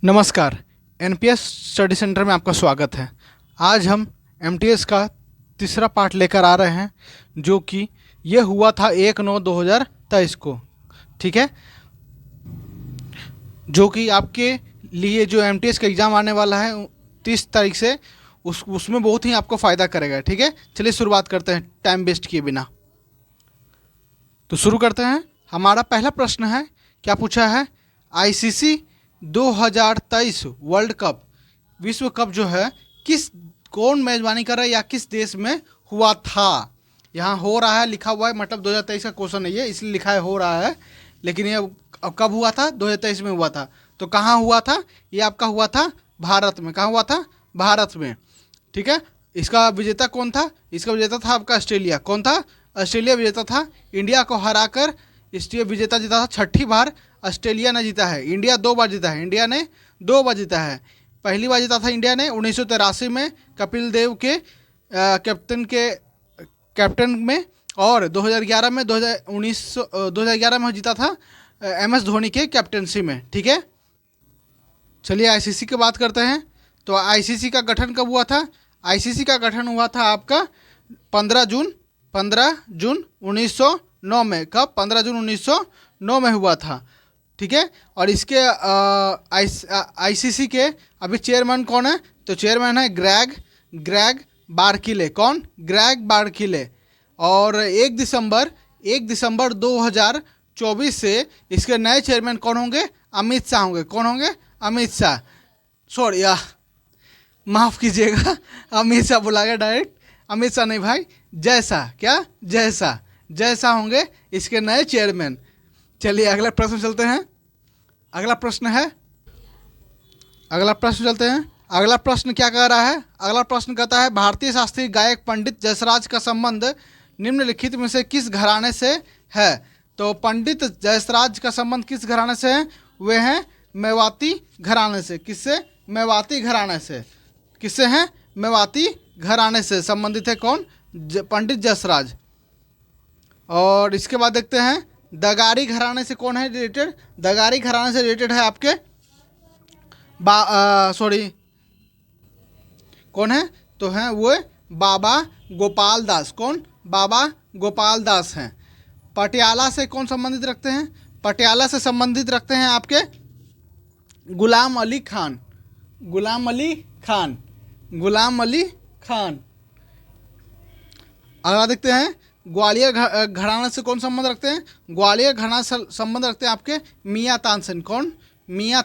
नमस्कार। NPS study centre में आपका स्वागत है। आज हम एमटीएस का तीसरा पार्ट लेकर आ रहे हैं, जो कि ये हुआ था 1/9/2023 को। ठीक है, जो कि आपके लिए जो एमटीएस का एग्ज़ाम आने वाला है 30 तारीख से, उसमें बहुत ही आपको फ़ायदा करेगा। ठीक है, चलिए शुरुआत करते हैं टाइम वेस्ट किए बिना। तो शुरू करते हैं। हमारा पहला प्रश्न है, क्या पूछा है? आईसीसी 2023 वर्ल्ड कप, विश्व कप जो है, कौन मेजबानी कर रहा है या किस देश में हुआ था? यहाँ हो रहा है लिखा हुआ है, मतलब 2023 का क्वेश्चन है ये, इसलिए लिखा है हो रहा है, लेकिन ये अब कब हुआ था? 2023 में हुआ था। तो कहाँ हुआ था? ये आपका हुआ था भारत में। कहाँ हुआ था? भारत में। ठीक है, इसका विजेता कौन था? इसका विजेता था आपका ऑस्ट्रेलिया। कौन था? ऑस्ट्रेलिया विजेता था। इंडिया को हराकर इसलिए विजेता जीता था। छठी बार ऑस्ट्रेलिया ने जीता है। इंडिया 2 बार जीता है। इंडिया ने 2 बार जीता है। पहली बार जीता था इंडिया ने 1983 में कपिल देव के कैप्टन में, और 2011 में 2011 में जीता था एमएस धोनी के कैप्टनसी में। ठीक है, चलिए आईसीसी की बात करते हैं। तो आईसीसी का गठन कब हुआ था? आईसीसी का गठन हुआ था आपका 15 जून 1909 में। कब? 15 जून 1909 में हुआ था। ठीक है, और इसके आईसीसी के अभी चेयरमैन कौन है? तो चेयरमैन है ग्रेग बारकिले। कौन? ग्रेग बारकिले। और 1 दिसंबर 2024 से इसके नए चेयरमैन कौन होंगे? अमित शाह होंगे। कौन होंगे? अमित शाह। सॉरी माफ़ कीजिएगा, अमित शाह बोला गया डायरेक्ट। अमित शाह नहीं भाई, जय शाह। क्या? जय शाह होंगे इसके नए चेयरमैन। चलिए अगला प्रश्न चलते हैं। अगला प्रश्न क्या कह रहा है? अगला प्रश्न कहता है, भारतीय शास्त्रीय गायक पंडित जसराज का संबंध निम्नलिखित में से किस घराने से है? तो पंडित जसराज का संबंध किस घराने से है? वे हैं मेवाती घराने से। किससे? मेवाती घराने से। किससे हैं? मेवाती घराने से संबंधित है। कौन? पंडित जसराज। और इसके बाद देखते हैं दगारी घराने से कौन है रिलेटेड? दगारी घराने से रिलेटेड है आपके कौन है? तो हैं वो बाबा गोपाल दास। कौन? बाबा गोपाल दास हैं। पटियाला से कौन संबंधित रखते हैं? पटियाला से संबंधित रखते हैं आपके गुलाम अली खान। अगला देखते हैं, ग्वालियर घराना से कौन संबंध रखते हैं? ग्वालियर घराना से संबंध रखते हैं आपके मियाँ तानसेन। कौन? मियाँ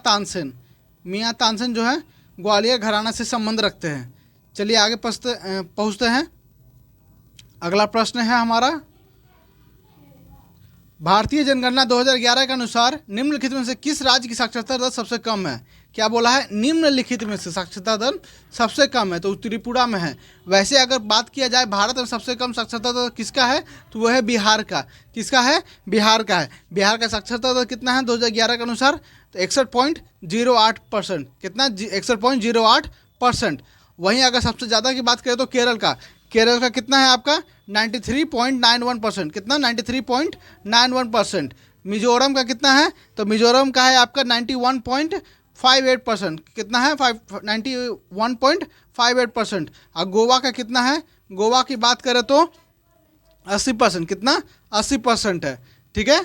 तानसेन जो है ग्वालियर घराना से संबंध रखते हैं। चलिए आगे पहुँचते हैं। अगला प्रश्न है हमारा, भारतीय जनगणना 2011 के अनुसार निम्नलिखित में से किस राज्य की साक्षरता दर सबसे कम है? क्या बोला है? निम्नलिखित में से साक्षरता दर सबसे कम है, तो त्रिपुरा में है। वैसे अगर बात किया जाए भारत में सबसे कम साक्षरता दर किसका है, तो वह है बिहार का। किसका है? बिहार का है। बिहार का साक्षरता दर कितना है 2011 के अनुसार? तो 61.08%। कितना? 61.08%। वहीं अगर सबसे ज़्यादा की बात करें तो केरल का कितना है आपका? 93.91%। कितना? 93.91%। मिजोरम का कितना है? तो मिजोरम का है आपका 91.58%। कितना है? 91.58%। और गोवा का कितना है? गोवा की बात करें तो 80%। कितना? 80% है। ठीक है,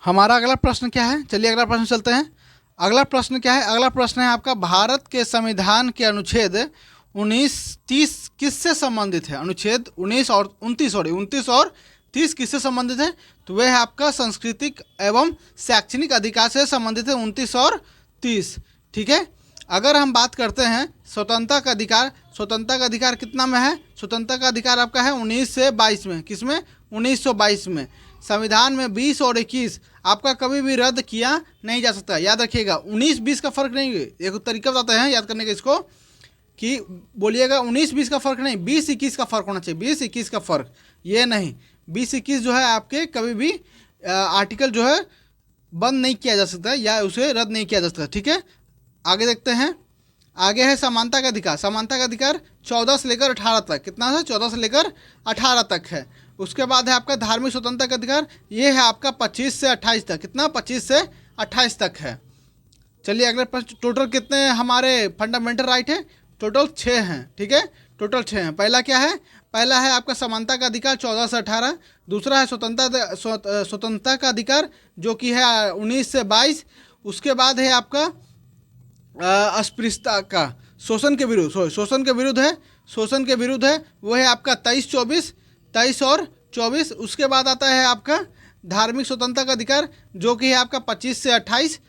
हमारा अगला प्रश्न क्या है? चलिए अगला प्रश्न चलते हैं। अगला प्रश्न क्या है? अगला प्रश्न है आपका, भारत के संविधान के अनुच्छेद 19-30 किससे संबंधित है? अनुच्छेद 19 और 30 किससे संबंधित है? तो वह है आपका सांस्कृतिक एवं शैक्षणिक अधिकार से संबंधित है, 29 और 30। ठीक है, अगर हम बात करते हैं स्वतंत्रता का अधिकार कितना में है? स्वतंत्रता का अधिकार आपका है 19 से 22 में। किस में? 1922 में। संविधान में 20 और 21 आपका कभी भी रद्द किया नहीं जा सकता। याद रखिएगा, 19-20 का फर्क नहीं है। एक तरीका बताते हैं याद करने का इसको, कि बोलिएगा 19-20 का फर्क नहीं, 20-21 का फर्क होना चाहिए। 20-21 का फर्क, ये नहीं। 20-21 जो है आपके कभी भी आर्टिकल जो है बंद नहीं किया जा सकता या उसे रद्द नहीं किया जा सकता। ठीक है, आगे देखते हैं। आगे है समानता का अधिकार। समानता का अधिकार 14 से लेकर 18 तक। कितना है? 14 से लेकर 18 तक है। उसके बाद है आपका धार्मिक स्वतंत्रता का अधिकार, ये है आपका 25 से 28 तक। कितना? 25 से 28 तक है। चलिए अगले प्रश्न, टोटल कितने हमारे फंडामेंटल राइट है? टोटल 6 हैं, ठीक है, टोटल 6 हैं। पहला क्या है? पहला है आपका समानता का अधिकार 14 से 18। दूसरा है स्वतंत्रता का अधिकार जो कि है 19 से 22। उसके बाद है आपका अस्पृश्यता का, शोषण के विरुद्ध, शोषण के विरुद्ध है, शोषण के विरुद्ध है, वो है आपका 23 और 24। उसके बाद आता है आपका धार्मिक स्वतंत्रता का अधिकार जो कि है आपका 25 से 28।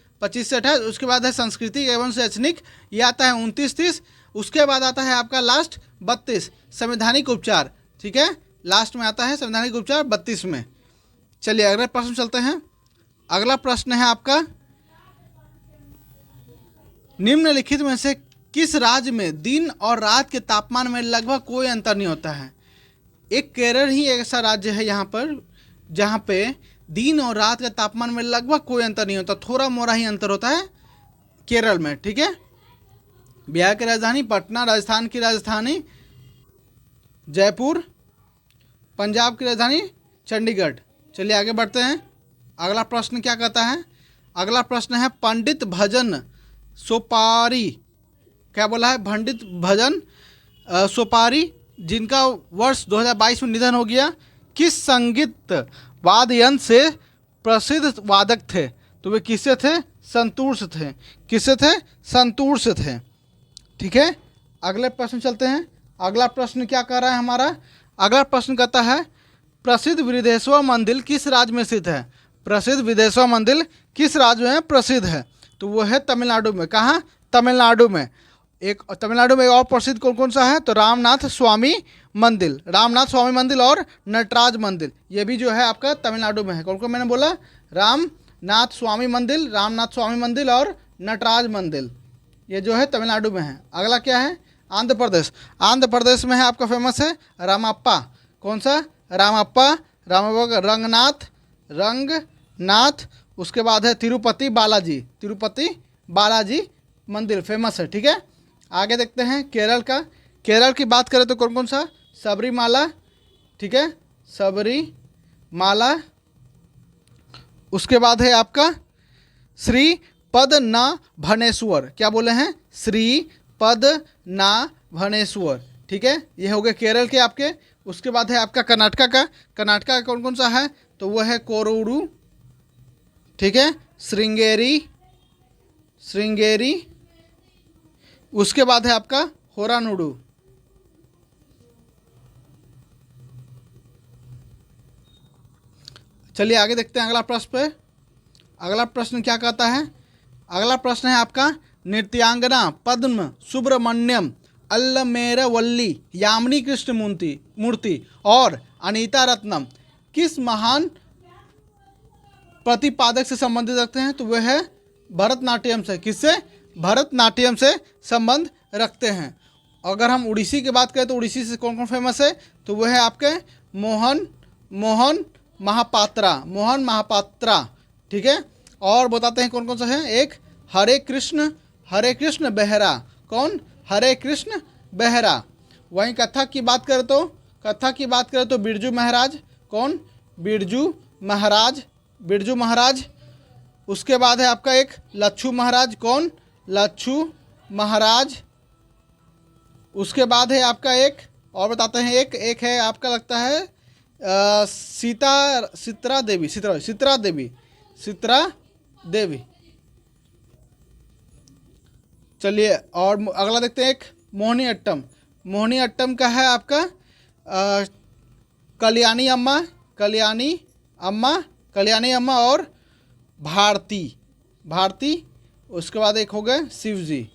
उसके बाद है सांस्कृतिक एवं शैक्षणिक, ये आता है 29-30। उसके बाद आता है आपका लास्ट 32 संवैधानिक उपचार, ठीक है, लास्ट में आता है संवैधानिक उपचार 32 में। चलिए अगले प्रश्न चलते हैं। अगला प्रश्न है आपका, निम्नलिखित में से किस राज्य में दिन और रात के तापमान में लगभग कोई अंतर नहीं होता है? एक केरल ही ऐसा राज्य है यहाँ पर जहाँ पे दिन और रात के तापमान में लगभग कोई अंतर नहीं होता, थोड़ा मोड़ा ही अंतर होता है केरल में, ठीक है। बिहार की राजधानी पटना, राजस्थान की राजधानी जयपुर, पंजाब की राजधानी चंडीगढ़। चलिए आगे बढ़ते हैं। अगला प्रश्न क्या कहता है? अगला प्रश्न है पंडित भजन सोपारी, क्या बोला है? पंडित भजन सोपारी जिनका वर्ष 2022 में निधन हो गया, किस संगीत वाद्य यंत्र से प्रसिद्ध वादक थे? तो वे किससे थे? संतूर से थे। किससे थे? संतूर से थे, ठीक है। अगले प्रश्न चलते हैं। अगला प्रश्न क्या कर रहा है हमारा? अगला प्रश्न कहता है प्रसिद्ध विदेश्वर मंदिर किस राज्य में स्थित है? प्रसिद्ध विदेश्वर मंदिर किस राज्य में प्रसिद्ध है? तो वो है तमिलनाडु में। कहाँ? तमिलनाडु में। एक तमिलनाडु में और प्रसिद्ध कौन कौन सा है? तो रामनाथ स्वामी मंदिर, रामनाथ स्वामी मंदिर और नटराज मंदिर, ये भी जो है आपका तमिलनाडु में है। कौन कौन मैंने बोला? रामनाथ स्वामी मंदिर, रामनाथ स्वामी मंदिर और नटराज मंदिर, ये जो है तमिलनाडु में है। अगला क्या है? आंध्र प्रदेश। आंध्र प्रदेश में है आपका फेमस है रामप्पा। कौन सा? रामप्पा, रामप्पा रंगनाथ। उसके बाद है तिरुपति बालाजी, तिरुपति बालाजी मंदिर फेमस है, ठीक है। आगे देखते हैं केरल का। केरल की बात करें तो कौन कौन सा? सबरीमाला, ठीक है, सबरीमाला। उसके बाद है आपका श्री पद्मनाभनेश्वर, क्या बोले हैं? श्री पद्मनाभनेश्वर, ठीक है, ये हो गए केरल के आपके। उसके बाद है आपका कर्नाटका का। कर्नाटका का कौन कौन सा है? तो वो है कोरूरू, ठीक है, श्रृंगेरी। उसके बाद है आपका होरानुडू। चलिए आगे देखते हैं अगला प्रश्न पे। अगला प्रश्न क्या कहता है? अगला प्रश्न है आपका नृत्यांगना पद्म सुब्रमण्यम अल्लमेरवल्ली यामिनी कृष्ण मूर्ति और अनीता रत्नम किस महान प्रतिपादक से संबंधित रखते हैं? तो वह है भरतनाट्यम से। किससे? भरतनाट्यम से संबंध रखते हैं। अगर हम उड़ीसी की बात करें तो उड़ीसी से कौन कौन फेमस है? तो वह है आपके मोहन महापात्रा, ठीक है। और बताते हैं कौन कौन सा है। एक हरे कृष्ण बेहरा। कौन? हरे कृष्ण बेहरा। वहीं कथक की बात करें तो बिरजू महाराज। कौन? बिरजू महाराज। उसके बाद है आपका एक लच्छू महाराज। कौन? लच्छू महाराज। उसके बाद है आपका एक और बताते हैं, एक है आपका लगता है सित्रा देवी। चलिए और अगला देखते हैं, एक मोहिनी अट्टम का है आपका कल्याणी अम्मा और भारती। उसके बाद एक हो गए शिव जी,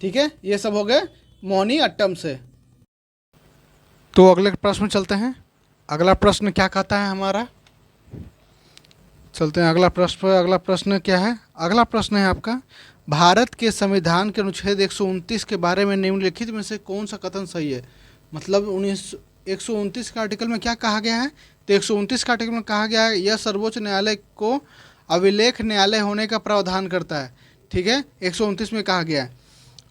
ठीक है, ये सब हो गए मोहिनी अट्टम से। तो अगले प्रश्न में चलते हैं। अगला प्रश्न क्या कहता है हमारा? चलते हैं अगला प्रश्न पर। अगला प्रश्न क्या है? अगला प्रश्न है आपका भारत के संविधान के अनुच्छेद 129 के बारे में निम्नलिखित में से कौन सा कथन सही है? मतलब 129 का आर्टिकल में क्या कहा गया है? तो 129 का आर्टिकल में कहा गया है यह सर्वोच्च न्यायालय को अभिलेख न्यायालय होने का प्रावधान करता है, ठीक है, 129 में कहा गया है।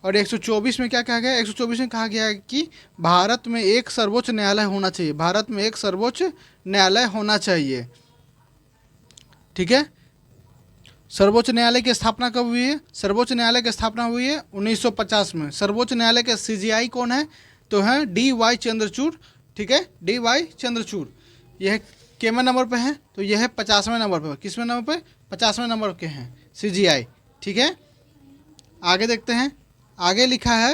और 124 में क्या कहा गया है? 124 में कहा गया है कि भारत में एक सर्वोच्च न्यायालय होना चाहिए, भारत में एक सर्वोच्च न्यायालय होना चाहिए, ठीक है। सर्वोच्च न्यायालय की स्थापना कब हुई है? सर्वोच्च न्यायालय की स्थापना हुई है 1950 में। सर्वोच्च न्यायालय के सीजीआई कौन है? तो है डी.वाई. चंद्रचूड़। ठीक है, डी.वाई. चंद्रचूड़। यह केवें नंबर पे है? तो यह है 50वें नंबर पे। किसवें नंबर पे? 50वें नंबर के हैं सीजीआई। ठीक है, आगे देखते हैं। आगे लिखा है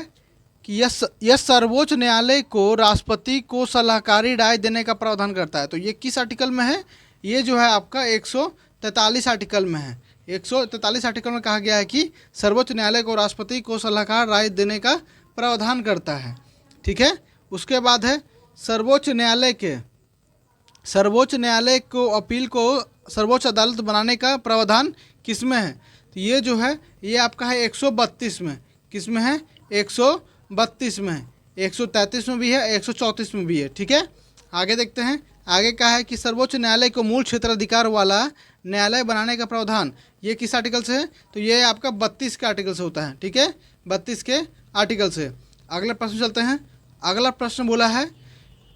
कि यह सर्वोच्च न्यायालय को राष्ट्रपति को सलाहकारी राय देने का प्रावधान करता है। तो ये किस आर्टिकल में है? ये जो है आपका 143 आर्टिकल में है। 143 आर्टिकल में कहा गया है कि सर्वोच्च न्यायालय को राष्ट्रपति को सलाहकार राय देने का प्रावधान करता है। ठीक है, उसके बाद है सर्वोच्च न्यायालय को अपील को सर्वोच्च अदालत बनाने का प्रावधान किस में है? तो ये जो है ये आपका है 132 में। किस में है? 132 में है। 133 में भी है, 134 में भी है। ठीक है, आगे देखते हैं। आगे कहा है कि सर्वोच्च न्यायालय को मूल क्षेत्राधिकार वाला न्यायालय बनाने का प्रावधान ये किस आर्टिकल से है? तो ये आपका 32 के आर्टिकल से होता है। ठीक है, 32 के आर्टिकल से। अगला प्रश्न चलते हैं। अगला प्रश्न बोला है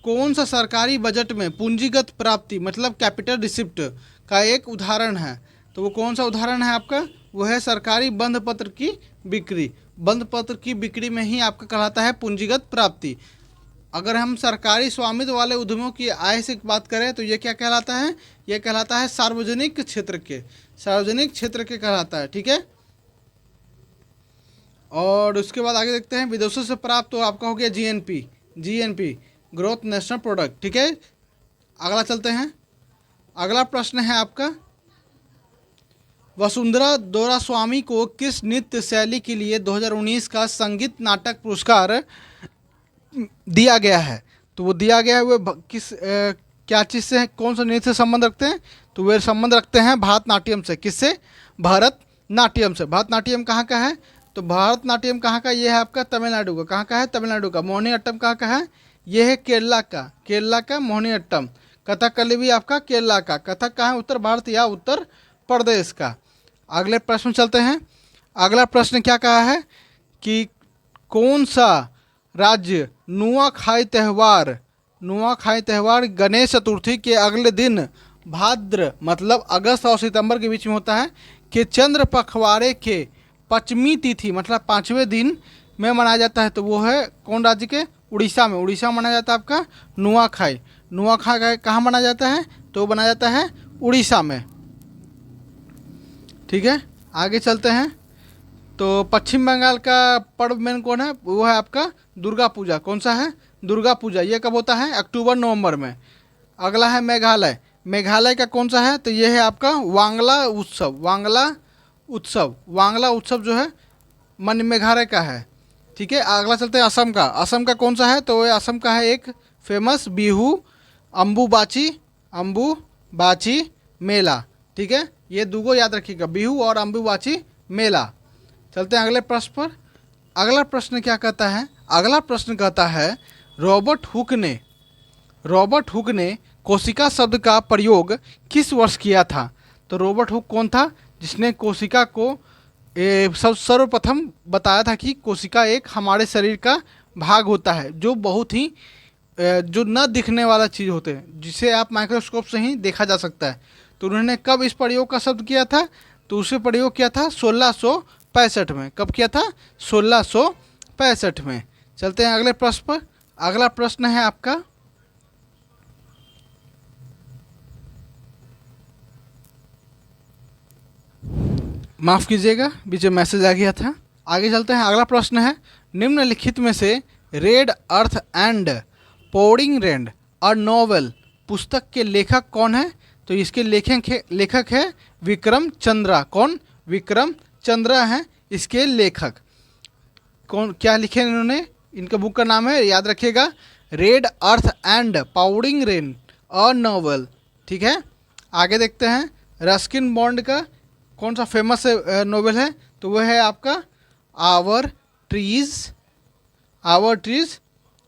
कौन सा सरकारी बजट में पूंजीगत प्राप्ति मतलब कैपिटल रिसिप्ट का एक उदाहरण है? तो वो कौन सा उदाहरण है आपका? वो है सरकारी बंध पत्र की बिक्री। बंध पत्र की बिक्री में ही आपका कहलाता है पूंजीगत प्राप्ति। अगर हम सरकारी स्वामित्व वाले उद्यमों की आय से बात करें तो ये क्या कहलाता है? ये कहलाता है सार्वजनिक क्षेत्र के कहलाता है। ठीक है, और उसके बाद आगे देखते हैं विदेशों से प्राप्त। तो आपका हो गया जीएनपी ग्रोथ नेशनल प्रोडक्ट। ठीक है, अगला चलते हैं। अगला प्रश्न है आपका वसुंधरा दोरास्वामी को किस नृत्य शैली के लिए 2019 का संगीत नाटक पुरस्कार दिया गया है? तो वो दिया गया है वो किस क्या चीज़ से है? कौन सा नृत्य से संबंध रखते हैं? तो वे संबंध रखते हैं भरतनाट्यम से। किससे? भरतनाट्यम से। भरतनाट्यम कहाँ का है? तो भरतनाट्यम कहाँ का? ये है आपका तमिलनाडु का। कहाँ का है? तमिलनाडु का। मोहिनीअट्टम कहाँ का है? ये है केरला का मोहिनीअट्टम। कथकली भी आपका केरला का। कथक कहाँ है? उत्तर भारत या उत्तर प्रदेश का। अगले प्रश्न चलते हैं। अगला प्रश्न क्या कहा है कि कौन सा राज्य नुआखाई त्यौहार गणेश चतुर्थी के अगले दिन भाद्र मतलब अगस्त और सितंबर के बीच में होता है कि चंद्र पखवाड़े के पश्चिमी तिथि मतलब 5वें दिन में मनाया जाता है? तो वो है कौन राज्य के? उड़ीसा में। उड़ीसा में मनाया जाता है आपका नुआखाई कहाँ मनाया जाता है? तो वो मनाया जाता है उड़ीसा में। ठीक है, आगे चलते हैं। तो पश्चिम बंगाल का पर्व मेन कौन है? वो है आपका दुर्गा पूजा। कौन सा है? दुर्गा पूजा। ये कब होता है? अक्टूबर नवंबर में। अगला है मेघालय का कौन सा है? तो ये है आपका वांगला उत्सव जो है मन मेघालय का है। ठीक है, अगला चलते हैं असम का कौन सा है? तो ये असम का है एक फेमस बिहू अम्बुबाची मेला। ठीक है, ये दूगो याद रखिएगा, बिहू और अम्बुबाची मेला। चलते हैं अगले प्रश्न पर। अगला प्रश्न क्या कहता है? अगला प्रश्न कहता है रॉबर्ट हुक ने कोशिका शब्द का प्रयोग किस वर्ष किया था? तो रॉबर्ट हुक कौन था जिसने कोशिका को सर्वप्रथम बताया था कि कोशिका एक हमारे शरीर का भाग होता है जो बहुत ही जो न दिखने वाला चीज़ होते हैं, जिसे आप माइक्रोस्कोप से ही देखा जा सकता है। तो उन्होंने कब इस प्रयोग का शब्द किया था? तो उसे प्रयोग किया था 1665 में। कब किया था? 1665 में। चलते हैं अगले प्रश्न पर। अगला प्रश्न है आपका माफ़ कीजिएगा, बीच में मैसेज आ गया था। आगे चलते हैं। अगला प्रश्न है निम्नलिखित में से red earth and pouring rain और नॉवेल पुस्तक के लेखक कौन है? तो इसके लेखक है विक्रम चंद्रा। कौन? विक्रम चंद्रा है इसके लेखक। कौन क्या लिखे इन्होंने? इनका बुक का नाम है, याद रखिएगा, रेड अर्थ एंड पाउडिंग रेन और नॉवेल। ठीक है, आगे देखते हैं। रस्किन बॉन्ड का कौन सा फेमस नॉवेल है? तो वह है आपका our trees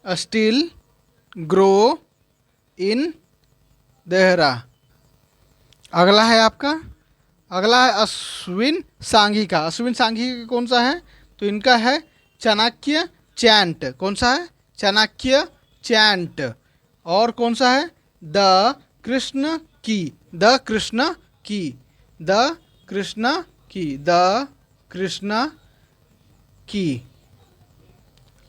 still grow in Dehra. अगला है अश्विन सांघी का कौन सा है? तो इनका है चाणक्य चैंट। कौन सा है? चाणक्य चैंट। और कौन सा है? द कृष्ण की कृष्णा की, द कृष्णा की।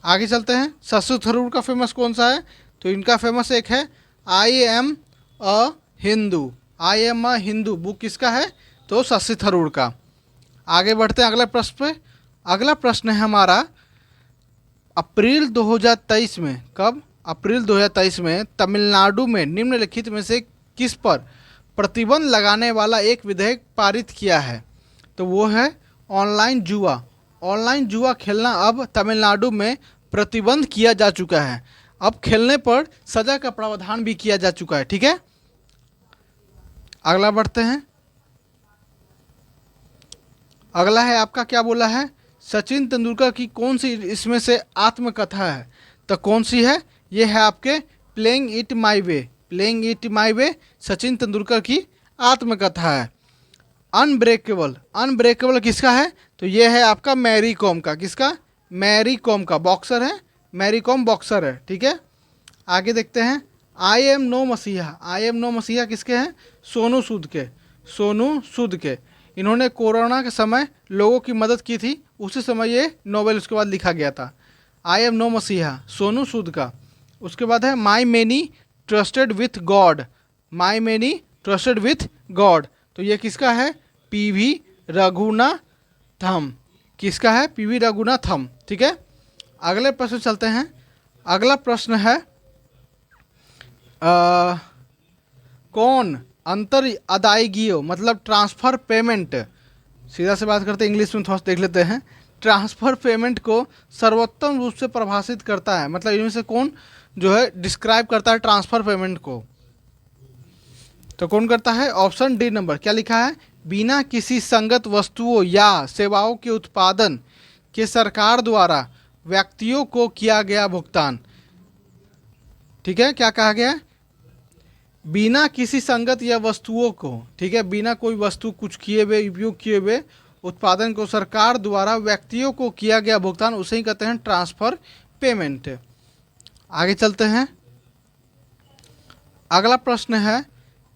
आगे चलते हैं। शशि थरूर का फेमस कौन सा है? तो इनका फेमस एक है I am a Hindu. I am a Hindu book किसका है? तो शशि थरूर का। आगे बढ़ते हैं अगले प्रश्न पे। अगला प्रश्न है हमारा, अप्रैल 2023 में, कब? अप्रैल 2023 में तमिलनाडु में निम्नलिखित में से किस पर प्रतिबंध लगाने वाला एक विधेयक पारित किया है? तो वो है ऑनलाइन जुआ। ऑनलाइन जुआ खेलना अब तमिलनाडु में प्रतिबंध किया जा चुका है। अब खेलने पर सजा का प्रावधान भी किया जा चुका है। ठीक है, अगला बढ़ते हैं। अगला है आपका, क्या बोला है? सचिन तेंदुलकर की कौन सी इसमें से आत्मकथा है? तो कौन सी है? ये है आपके playing it my way. Playing it my way Sachin Tendulkar की आत्मकथा है। अनब्रेकेबल, अनब्रेकेबल किसका है? तो ये है आपका मैरी कॉम का। किसका? मैरी कॉम का, बॉक्सर है, मैरी कॉम बॉक्सर है। ठीक है, आगे देखते हैं। आई एम नो मसीहा, आई एम नो मसीहा किसके हैं? सोनू सूद के, सोनू सूद के। इन्होंने कोरोना के समय लोगों की मदद की थी, उसी समय ये नोवेल उसके बाद लिखा गया था। आई एम नो मसीहा सोनू सूद का। उसके बाद है my many trusted with God, my many trusted with God. तो ये किसका है? पीवी रघुनाथम। किसका है? पीवी रघुनाथम। ठीक है, अगले प्रश्न चलते हैं। अगला प्रश्न है कौन अंतर अदायगियों मतलब ट्रांसफ़र पेमेंट, सीधा से बात करते हैं, इंग्लिश में थोड़ा सा देख लेते हैं। ट्रांसफ़र पेमेंट को सर्वोत्तम रूप से प्रभाषित करता है, मतलब इनमें से कौन जो है डिस्क्राइब करता है ट्रांसफ़र पेमेंट को? तो कौन करता है? Option D number. क्या लिखा है? बिना किसी संगत वस्तुओं या सेवाओं के उत्पादन के सरकार द्वारा व्यक्तियों को किया गया भुगतान। ठीक है, क्या कहा गया? बिना किसी संगत या वस्तुओं को, ठीक है, बिना कोई वस्तु कुछ किए हुए, उपयोग किए हुए उत्पादन को सरकार द्वारा व्यक्तियों को किया गया भुगतान, उसे ही कहते हैं ट्रांसफर पेमेंट। आगे चलते हैं। अगला प्रश्न है,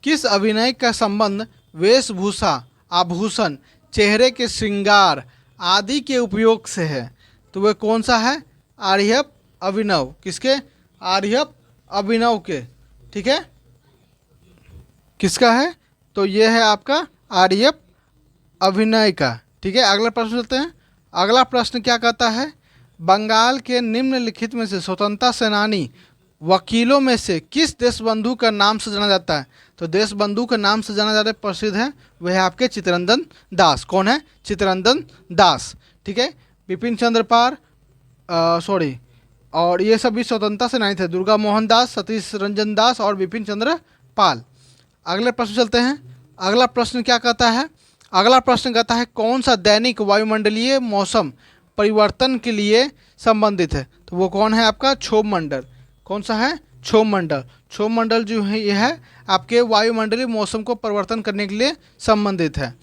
किस अभिनय का संबंध वेशभूषा, आभूषण, चेहरे के श्रृंगार आदि के उपयोग से है? तो वह कौन सा है? आर्यभ अभिनव। किसके? आर्यभ अभिनव के। ठीक है, किसका है? तो ये है आपका आर्यभ अभिनय का। ठीक है, अगला प्रश्न चलते हैं। अगला प्रश्न क्या कहता है? बंगाल के निम्नलिखित में से स्वतंत्रता सेनानी वकीलों में से किस देशबंधु का नाम से जाना जाता है? तो देशबंधु के नाम से जाना जाता है, प्रसिद्ध है, वह है आपके चित्तरंजन दास। कौन है? चित्तरंजन दास। ठीक है, बिपिन चंद्र पाल, सॉरी, और ये सभी स्वतंत्रता सेनानी थे, दुर्गा मोहन दास, सतीश रंजन दास और बिपिन चंद्र पाल। अगले प्रश्न चलते हैं। अगला प्रश्न क्या कहता है? अगला प्रश्न कहता है कौन सा दैनिक वायुमंडलीय मौसम परिवर्तन के लिए संबंधित है? तो वो कौन है आपका? क्षोभ मंडल। कौन सा है? क्षोभ मंडल। क्षोभ मंडल जो है ये है आपके वायुमंडलीय मौसम को परिवर्तन करने के लिए संबंधित है।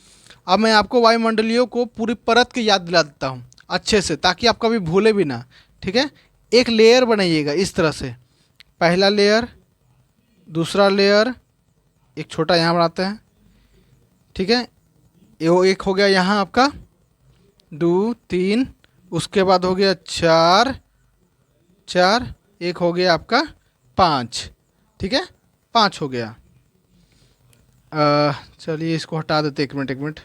अब मैं आपको वायुमंडलियों को पूरी परत की याद दिला देता हूँ अच्छे से, ताकि आप कभी भूले भी ना। ठीक है, एक लेयर बनाइएगा इस तरह से, पहला लेयर, दूसरा लेयर, एक छोटा यहाँ बनाते हैं। ठीक है, ये एक हो गया यहाँ आपका 2 3, उसके बाद हो गया 4 4, एक हो गया आपका 5। ठीक है, 5 हो गया। चलिए इसको हटा देते, एक मिनट।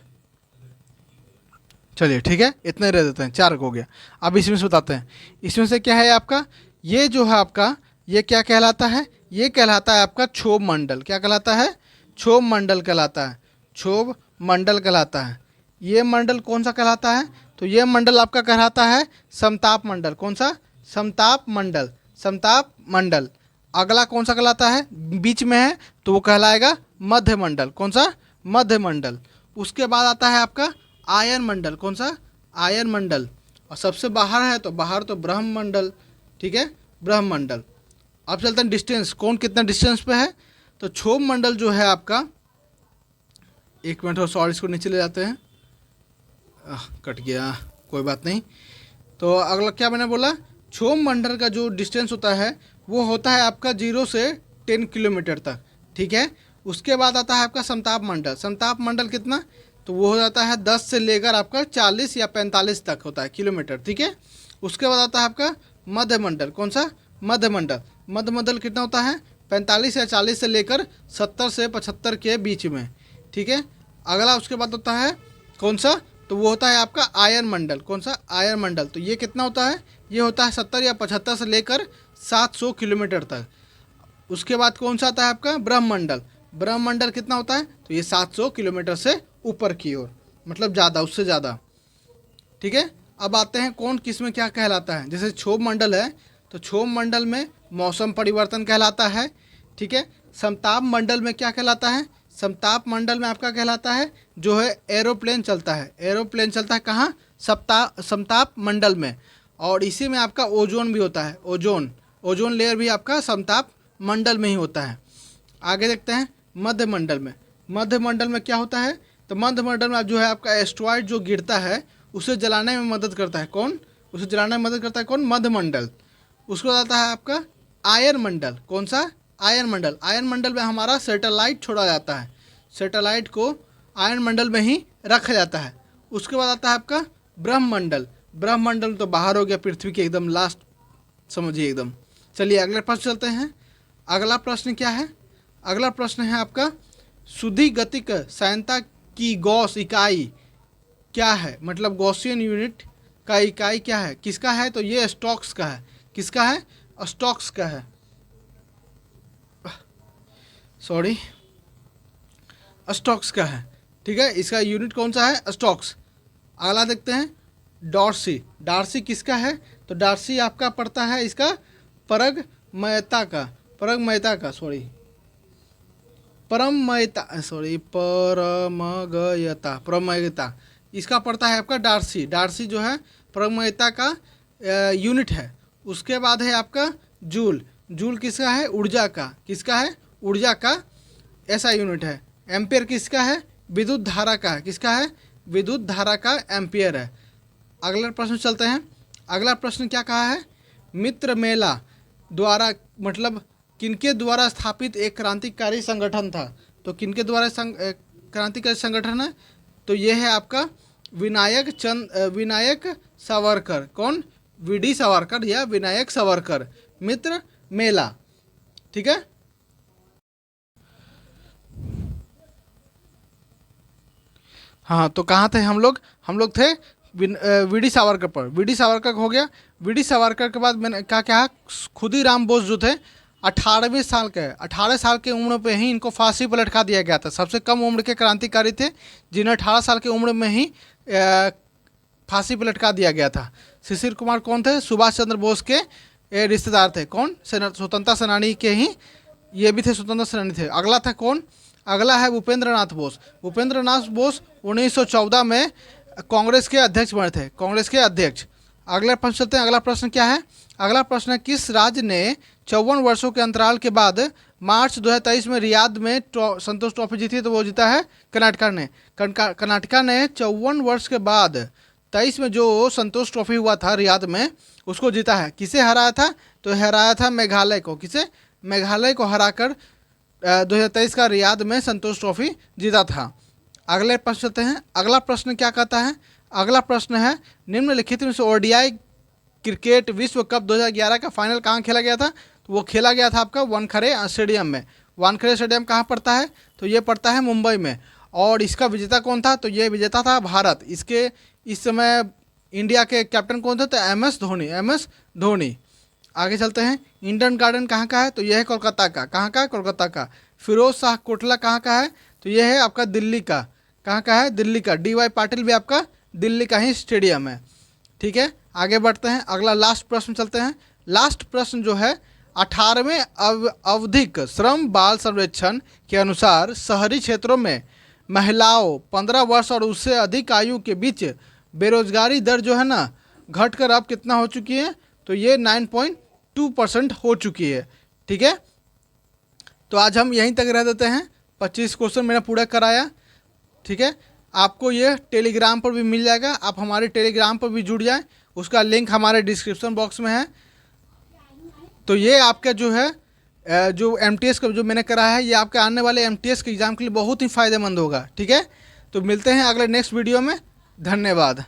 चलिए ठीक है, इतने रह देते हैं, 4 हो गया। अब इसमें से बताते हैं, इसमें से क्या है आपका? ये जो है आपका, ये क्या कहलाता है? ये कहलाता है आपका क्षोभ मंडल। क्या कहलाता है? क्षोभ मंडल कहलाता है, क्षोभ मंडल कहलाता है। ये मंडल कौन सा कहलाता है? तो ये मंडल आपका कहलाता है समताप मंडल। कौन सा? समताप मंडल, समताप मंडल। अगला कौन सा कहलाता है? बीच में है तो वो कहलाएगा मध्य मंडल। कौन सा? मध्य मंडल। उसके बाद आता है आपका आयन मंडल। कौन सा? आयन मंडल। और सबसे बाहर है तो बाहर तो ब्रह्म मंडल। ठीक है, ब्रह्म मंडल। अब चलते हैं डिस्टेंस, कौन कितना डिस्टेंस पे है? तो क्षोभ मंडल जो है आपका, एक मिनट हो, सॉरी, इसको नीचे ले जाते हैं, कट गया, कोई बात नहीं। तो अगला क्या मैंने बोला? क्षोभ मंडल का जो डिस्टेंस होता है वो होता है आपका 0 से 10 किलोमीटर तक। ठीक है, उसके बाद आता है आपका समताप मंडल। समताप मंडल कितना? तो वो हो जाता है 10 से लेकर आपका 40 या 45 तक होता है किलोमीटर, ठीक है। उसके बाद आता है आपका मध्यमंडल। कौन सा? मध्यमंडल। मध्यमंडल कितना होता है? 45 या 40 से लेकर 70 से 75 के बीच में, ठीक है। अगला उसके बाद होता है कौन सा? तो वो होता है आपका आयन मंडल। कौन सा? आयन मंडल। तो ये कितना होता है? ये होता है 70 या 75 से लेकर 700 किलोमीटर तक। उसके बाद कौन सा आता है आपका? ब्रह्मंडल। ब्रह्मंडल कितना होता है? तो ये 700 किलोमीटर से ऊपर की ओर, मतलब ज़्यादा, उससे ज़्यादा, ठीक है। अब आते हैं कौन किस में क्या कहलाता है। जैसे क्षोभ मंडल है, तो क्षोभ मंडल में मौसम परिवर्तन कहलाता है, ठीक है। समताप मंडल में क्या कहलाता है? समताप मंडल में आपका कहलाता है जो है एरोप्लेन चलता है। एरोप्लेन चलता है कहाँ? समताप मंडल में। और इसी में आपका ओजोन भी होता है। ओजोन लेयर भी आपका समताप मंडल में ही होता है। आगे देखते हैं मध्यमंडल में। मध्यमंडल में क्या होता है? तो मध्यमंडल में जो है आपका एस्ट्रॉइड जो गिरता है उसे जलाने में मदद करता है। कौन? उसे जलाने में मदद करता है कौन? मध्यमंडल। उसके बाद आता है आपका आयन मंडल। कौन सा? आयन मंडल। आयन मंडल में हमारा सैटेलाइट छोड़ा जाता है। सैटेलाइट को आयन मंडल में ही रखा जाता है। उसके बाद आता है आपका ब्रह्मंडल। ब्रह्मंडल तो बाहर हो गया, पृथ्वी के एकदम लास्ट, समझिए एकदम। चलिए अगले प्रश्न चलते हैं। अगला प्रश्न क्या है? अगला प्रश्न है आपका सुधि गतिक सांद्रता की गॉस इकाई क्या है? मतलब गॉसियन यूनिट का इकाई क्या है? किसका है? तो ये स्टोक्स का है। किसका है? स्टोक्स का है, सॉरी, स्टोक्स का है, ठीक है। इसका यूनिट कौन सा है? स्टोक्स। अगला देखते हैं डॉर्सी। डॉर्सी किसका है? तो डॉर्सी आपका पड़ता है इसका परमगयता का। परमगयता इसका पड़ता है आपका डॉर्सी। डॉर्सी जो है परमगयता का यूनिट है। उसके बाद है आपका जूल। जूल किसका है? ऊर्जा का। किसका है? ऊर्जा का ऐसा यूनिट है। एम्पियर किसका है? विद्युत धारा का है। किसका है? विद्युत धारा का एम्पियर है। अगला प्रश्न चलते हैं। अगला प्रश्न क्या कहा है? मित्र मेला द्वारा, मतलब किनके द्वारा स्थापित एक क्रांतिकारी संगठन था? तो किनके द्वारा क्रांतिकारी संगठन है? तो ये है आपका विनायक सावरकर। कौन? वीडी सावरकर या विनायक सावरकर। मित्र मेला, ठीक है। हाँ, तो कहाँ थे हम लोग? हम लोग थे वीडी सावरकर पर। वीडी सावरकर हो गया। वीडी सावरकर के बाद मैंने क्या खुदीराम बोस जो थे 18वें साल के, 18 साल की उम्र पे ही इनको फांसी पर लटका दिया गया था। सबसे कम उम्र के क्रांतिकारी थे जिन्हें 18 साल की उम्र में ही फांसी पर लटका दिया गया था। शिशिर कुमार कौन थे? सुभाष चंद्र बोस के रिश्तेदार थे। कौन? स्वतंत्रता सेनानी के ही ये भी थे, स्वतंत्रता सेनानी थे। अगला था कौन? अगला है भूपेंद्र नाथ बोस। भूपेंद्र नाथ बोस 1914 में कांग्रेस के अध्यक्ष बने थे। कांग्रेस के अध्यक्ष। अगला प्रश्न चलते हैं। अगला प्रश्न क्या है? अगला प्रश्न है किस राज्य ने 54 वर्षों के अंतराल के बाद मार्च 2023 में रियाद में संतोष ट्रॉफी जीती? तो वो जीता है कर्नाटका ने। कर्नाटका ने 54 वर्ष के बाद 23 में जो संतोष ट्रॉफी हुआ था रियाद में, उसको जीता है। किसे हराया था? तो हराया था मेघालय को। किसे? मेघालय को हराकर 2023 का रियाद में संतोष ट्रॉफी जीता था। अगले प्रश्न चलते हैं। अगला प्रश्न क्या कहता है? अगला प्रश्न है निम्नलिखित में से ओडीआई क्रिकेट विश्व कप 2011 का फाइनल कहाँ खेला गया था? तो वो खेला गया था आपका वानखेड़े स्टेडियम में। वानखेड़े स्टेडियम कहाँ पड़ता है? तो ये पड़ता है मुंबई में। और इसका विजेता कौन था? तो ये विजेता था भारत। इसके इस समय इंडिया के कैप्टन कौन थे? तो MS धोनी। आगे चलते हैं। इंडन गार्डन कहाँ का है? तो यह है कोलकाता का। कहाँ का? कोलकाता का। फिरोज शाह कोटला कहाँ का है? तो यह है आपका दिल्ली का। कहाँ का है? दिल्ली का। DY पाटिल भी आपका दिल्ली का ही स्टेडियम है, ठीक है। आगे बढ़ते हैं। अगला लास्ट प्रश्न चलते हैं। लास्ट प्रश्न जो है 18वें अवधिक श्रम बाल सर्वेक्षण के अनुसार शहरी क्षेत्रों में महिलाओं 15 वर्ष और उससे अधिक आयु के बीच बेरोजगारी दर जो है ना घटकर अब कितना हो चुकी है? तो ये 9.2% हो चुकी है, ठीक है। तो आज हम यहीं तक रह देते हैं। 25 क्वेश्चन मैंने पूरा कराया, ठीक है। आपको ये टेलीग्राम पर भी मिल जाएगा। आप हमारे टेलीग्राम पर भी जुड़ जाएं, उसका लिंक हमारे डिस्क्रिप्शन बॉक्स में है। तो ये आपका जो है जो MTS का जो मैंने करा है, ये आपके आने वाले MTS के एग्ज़ाम के लिए बहुत ही फ़ायदेमंद होगा, ठीक है। तो मिलते हैं अगले नेक्स्ट वीडियो में। धन्यवाद।